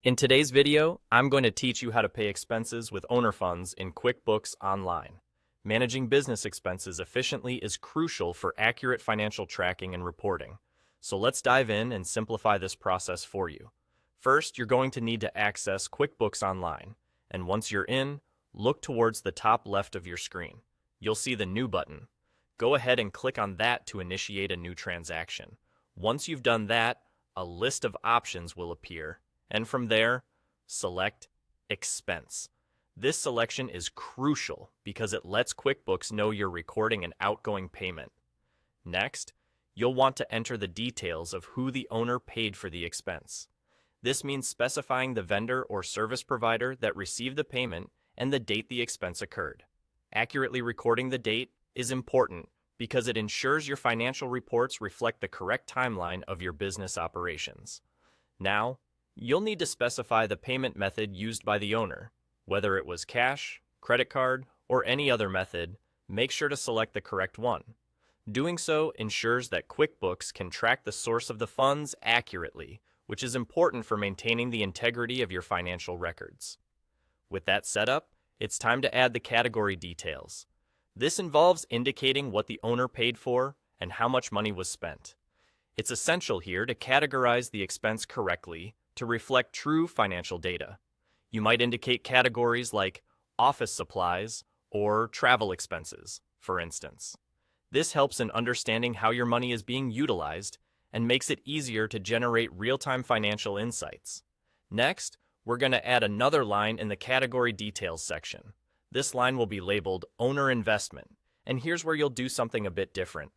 In today's video, I'm going to teach you how to pay expenses with owner funds in QuickBooks Online. Managing business expenses efficiently is crucial for accurate financial tracking and reporting. So let's dive in and simplify this process for you. First, you're going to need to access QuickBooks Online, and once you're in, look towards the top left of your screen. You'll see the New button. Go ahead and click on that to initiate a new transaction. Once you've done that, a list of options will appear, and from there, select Expense. This selection is crucial because it lets QuickBooks know you're recording an outgoing payment. Next, you'll want to enter the details of who the owner paid for the expense. This means specifying the vendor or service provider that received the payment and the date the expense occurred. Accurately recording the date is important because it ensures your financial reports reflect the correct timeline of your business operations. Now, you'll need to specify the payment method used by the owner. Whether it was cash, credit card, or any other method, make sure to select the correct one. Doing so ensures that QuickBooks can track the source of the funds accurately, which is important for maintaining the integrity of your financial records. With that set up, it's time to add the category details. This involves indicating what the owner paid for and how much money was spent. It's essential here to categorize the expense correctly to reflect true financial data. You might indicate categories like office supplies or travel expenses, for instance. This helps in understanding how your money is being utilized and makes it easier to generate real-time financial insights. Next, we're going to add another line in the category details section. This line will be labeled Owner Investment, and here's where you'll do something a bit different.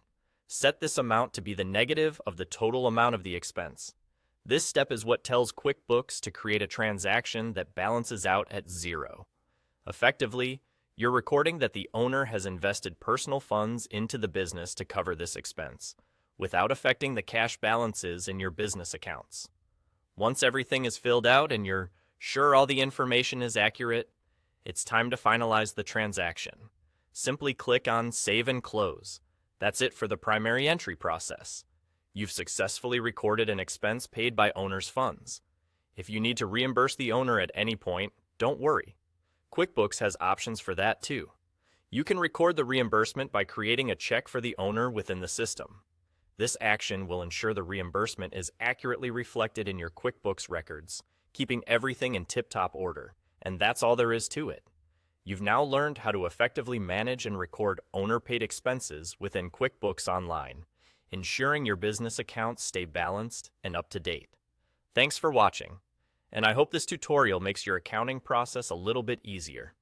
Set this amount to be the negative of the total amount of the expense. This step is what tells QuickBooks to create a transaction that balances out at zero. Effectively, you're recording that the owner has invested personal funds into the business to cover this expense, without affecting the cash balances in your business accounts. Once everything is filled out and you're sure all the information is accurate, it's time to finalize the transaction. Simply click on Save and Close. That's it for the primary entry process. You've successfully recorded an expense paid by owner's funds. If you need to reimburse the owner at any point, don't worry. QuickBooks has options for that too. You can record the reimbursement by creating a check for the owner within the system. This action will ensure the reimbursement is accurately reflected in your QuickBooks records, keeping everything in tip-top order. And that's all there is to it. You've now learned how to effectively manage and record owner-paid expenses within QuickBooks Online, ensuring your business accounts stay balanced and up to date. Thanks for watching, and I hope this tutorial makes your accounting process a little bit easier.